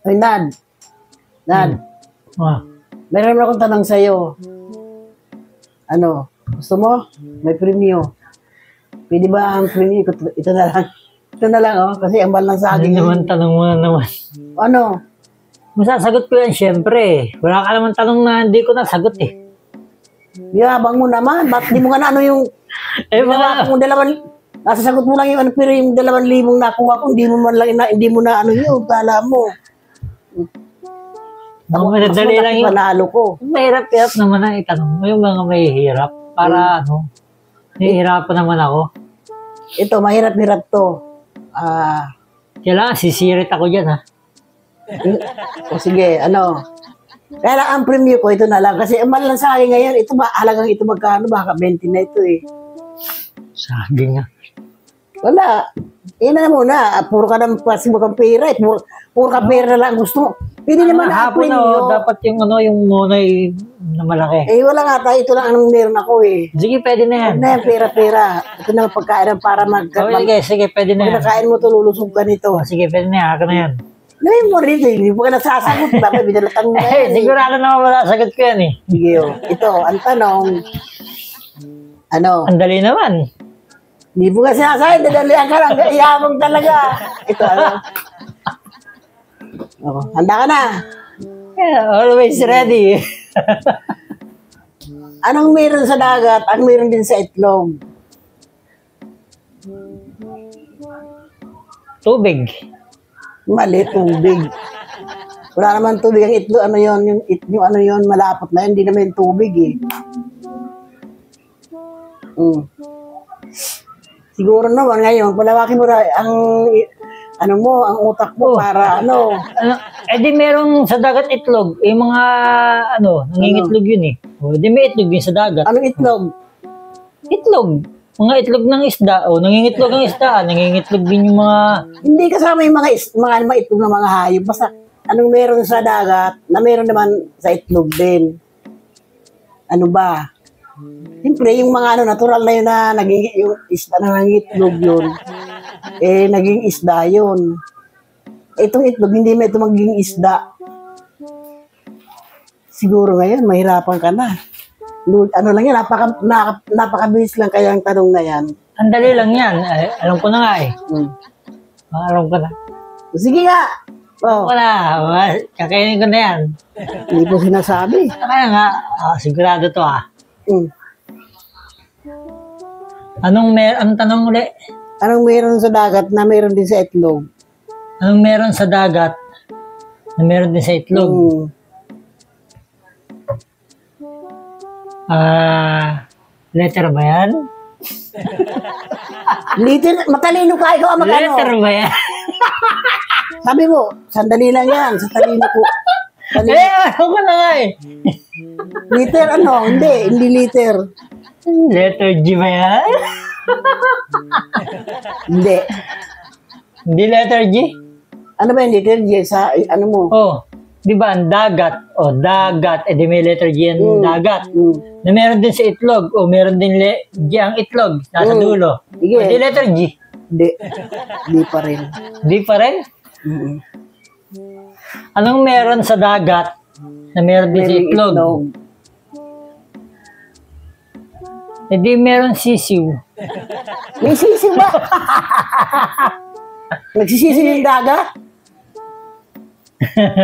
Ay, Nad. Nad. Meron akong tanong sa'yo. Ano? Gusto mo? May premyo. Pwede ba ang premyo? Ito na lang. Ito na lang, oh. Kasi ang balang sa akin. Ano naman, tanong mo na naman. Ano? Masasagot ko yan, syempre. Wala ka naman tanong na hindi ko nasagot eh. Yabang mo naman. Ba't di mo nga na ano yung... mga... Nasasagot mo lang yung ano, pero yung 2,000 nakuha ko, hindi mo man lang, hindi mo na ano yun, kala mo. Madadali lang yung... Panalo ko. Mahirap-hirap naman ang itanong mo yung mga mahihirap. Para nahihirapan naman ako. Ito, mahirap-hirap to. Kailangan sisirit ako dyan, ha? O sige, ano. Kaya lang ang premyo ko, ito na lang. Kasi ang mahal lang sa akin ngayon, ito ba, halagang ito magkano, baka 20 na ito eh. Saging nga. Wala. Yan na muna. Puro ka naman kang pera eh. Puro ka pera na lang gusto mo. Pwede naman na hapon premyo. Dapat yung yung monay na malaki. Eh, wala nga tayo. Ito lang ang meron ako eh. Sige, pwede na yan. Ano yan, pera. Ito na pagkain para sige, pwede na yan. Pag nakain mo ito, lulusog ka nito. Sige, pwede na yan. Ako na yan. Ngayon mo rin eh. Hindi mo ka nasasagot. Dapat binalatan mo na yan. Sigurado naman wala sagot ko yan eh. Sige o. Ito, ang tanong. Ano? Ang dali naman. Hindi mo ka sinasabi. Dadalihan ka lang. Iyamang talaga. Ito, ano? Handa ka na. Yeah, always ready. Anong meron sa dagat? Ang meron din sa itlog? Tubig. Mali, tubig. Wala naman tubig. Ang itlog, ano yun? Yung ano yun, malapot na yun. Hindi naman tubig eh. Siguro naman ngayon, palawakin mo na ang ang utak mo para di merong sa dagat itlog. Yung mga nangingitlog yun eh. Di may itlog yun sa dagat. Anong itlog? Itlog. Mga itlog ng isda. Nangingitlog ang isda. Nangingitlog din yung mga... Hindi kasama yung mga itlog ng mga hayop. Basta anong meron sa dagat na meron naman sa itlog din. Ano ba? Siyempre, yung mga natural na yun na yung isda na nangitlog yun. Naging isda yun. Itong itlog, hindi mo ito maging isda. Siguro ngayon, mahirapan ka na. Ano lang yan, napakabilis lang kaya ang tanong na yan. Ang dali lang yan. Alam ko na nga eh. Alam ko na. Sige nga. Wala. Kakainin ko na yan. Hindi po sinasabi. Kaya nga, sigurado to Anong tanong ulit? Anong meron sa dagat na meron din sa itlog? Anong meron sa dagat na meron din sa itlog? Letter ba yan? Matalino ka, ikaw ang magano. Letter ba yan? Sabi mo, sandali lang yan, sa talino ko. Ako na nga eh. Liter Hindi liter. Letter G ba yan? Hindi. Hindi letter G? Ano ba yung letter G? Sa ano mo? Di ba ang dagat? Dagat. Di may letter G ang dagat. Na meron din sa itlog. Meron din G ang itlog. Nasa dulo. Hindi letter G. Hindi pa rin. Hindi pa rin? Anong meron sa dagat na meron din sa itlog? Hindi meron sisiw. May sisiw ba? Nagsisisiw yung dagat?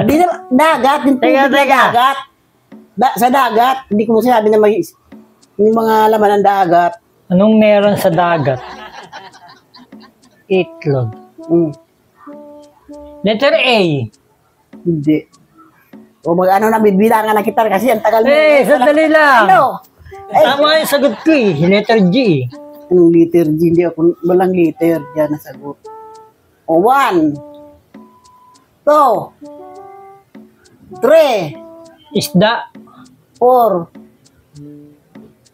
Hindi na, dagat. Dagat. Sa dagat. Hindi ko mo sinabi na may mga laman ng dagat. Anong meron sa dagat? Itlog. Letter A. Hindi. O mag-ano na, bibilangan na kita kasi ang tagal mo. Sandali lang. Ano? Tama yung sagot ko eh. Letter G. Anong letter G? Hindi ako, walang letter. Diyan na sagot. 1, 2, 3, Isda. 4,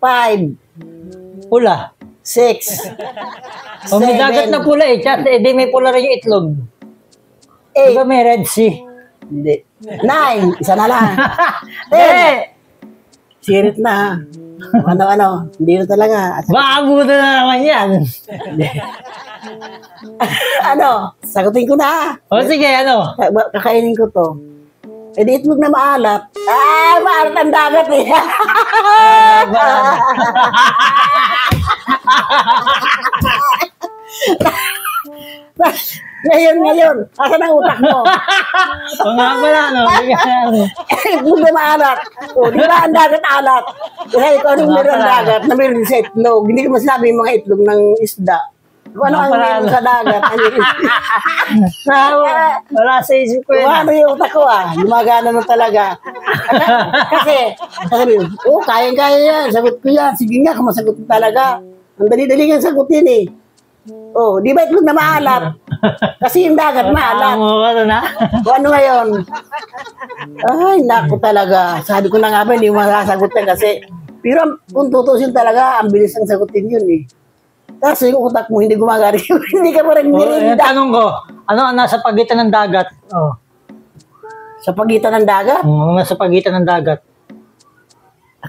5, Pula. 6, May dagat na pula eh. Di may pula rin yung itlog. 8, Di ba may Red Sea? Hindi. 9, isa na lang. 10, sirit na. Hindi na talaga. Maabuto na naman yan. Ano? Sagutin ko na. O sige, ano? Kakainin ko to. Eh, di itlog na maalat. Ah, maalat ang dagat eh. Ngayon. Asan ang utak mo? O nga pala, no? Sige, ano? Itlog na maalat. O, di ba ang dagat alat? Kaya ikaw anong meron ang dagat na meron sa itlog. Hindi ko masabi yung mga itlog ng isda. Kung ano ang meron sa dagat. Wala sa isip ko yun. Ano yung utak ko Gumagana na talaga. Kasi, sabi, kayang-kaya yan. Sagot ko yan. Sige nga, kung masagot ko talaga. Ang dali-dali nga sagutin eh. Di ba itlog na maalat? Kasi yung dagat maalat. Ano na? Ano ngayon? Ay, naku talaga. Sabi ko na nga ba, hindi mo masasagutin kasi. Pero kung tutusin talaga, ang bilis ang sagutin yun eh. Kasi yung utak mo hindi gumagana. Hindi ka pa rin nirinda. Tanong ko, ano ang nasa pagitan ng dagat? Sa pagitan ng dagat? Nasa pagitan ng dagat.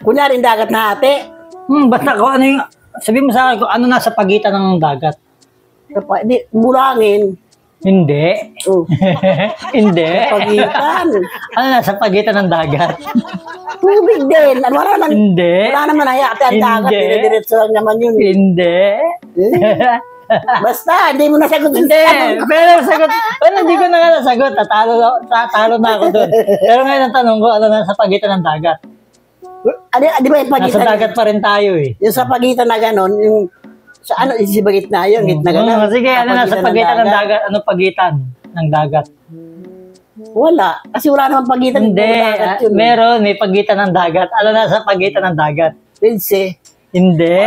Kunyari yung dagat na ate. Basta ko ano yung, sabi mo sa akin kung ano nasa pagitan ng dagat. Bulangin. Hindi. Hindi. Pagitan. Ano nasa pagitan ng dagat? Tubig din. Wala naman. Hindi. Wala naman ate ang dagat. Hindi. Dire-diretso lang naman yun. Hindi. Basta, hindi mo nasagot. Hindi. Pero sagot, hindi ko na nga nasagot. Tatalo na ako doon. Pero ngayon ang tanong ko, ano nasa pagitan ng dagat? Di ba yung pagitan? Nasa dagat pa rin tayo eh. Yung sa pagitan na gano'n, yung sa ano, si gitna yun, gitna gano'n. Sige, ano nasa pagitan ng dagat? Ano pagitan ng dagat? Wala. Kasi wala naman pagitan ng Hindi. dagat yun. Meron, may pagitan ng dagat. Ano nasa pagitan ng dagat? Pinse. Hindi.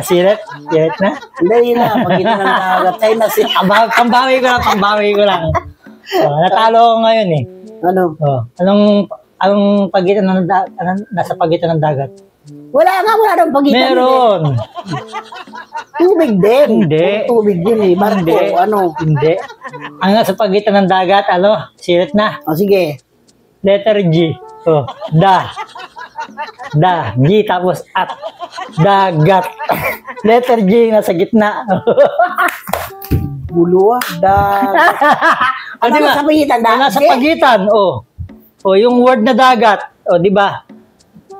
Sirit. Sirit na. Hindi na, pagitan ng dagat. China Sea. Pambawi ko lang. Natalo ko ngayon eh. Ano? Anong pagitan ng nasa pagitan ng dagat? Wala nang pagitan. Meron. Tubig din. Hindi. Tubig din eh. Barko, Hindi. ano. Hindi. Ang nasa pagitan ng dagat, sirit na. Sige. Letter G. Da. G tapos at. Dagat. Letter G nasa gitna. Buluwa. Dagat. Ano nasa pagitan? Nasa pagitan, yung word na dagat, di ba?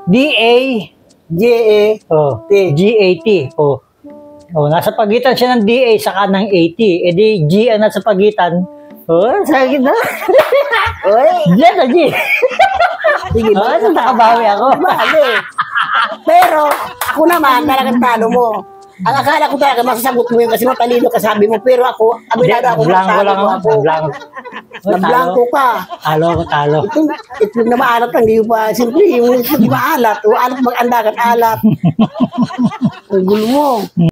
D-A, G-A, G-A-T. Nasa pagitan siya ng D-A saka ng A-T. Di G ang nasa pagitan. Sa gitna. Letter G. Sige, nakabawi ako. Bale. Pero, ako naman, talagang talo mo. Ang akala ko talaga, masasagot mo yun kasi matalino ka sabi mo. Pero ako, abinado ako. Blanco lang ako. Nablanco ka. Talo. Ito na maalat, hindi pa. Siyempre, yung hindi maalat. O alat mag-andagat, alat. Ang gulo mo.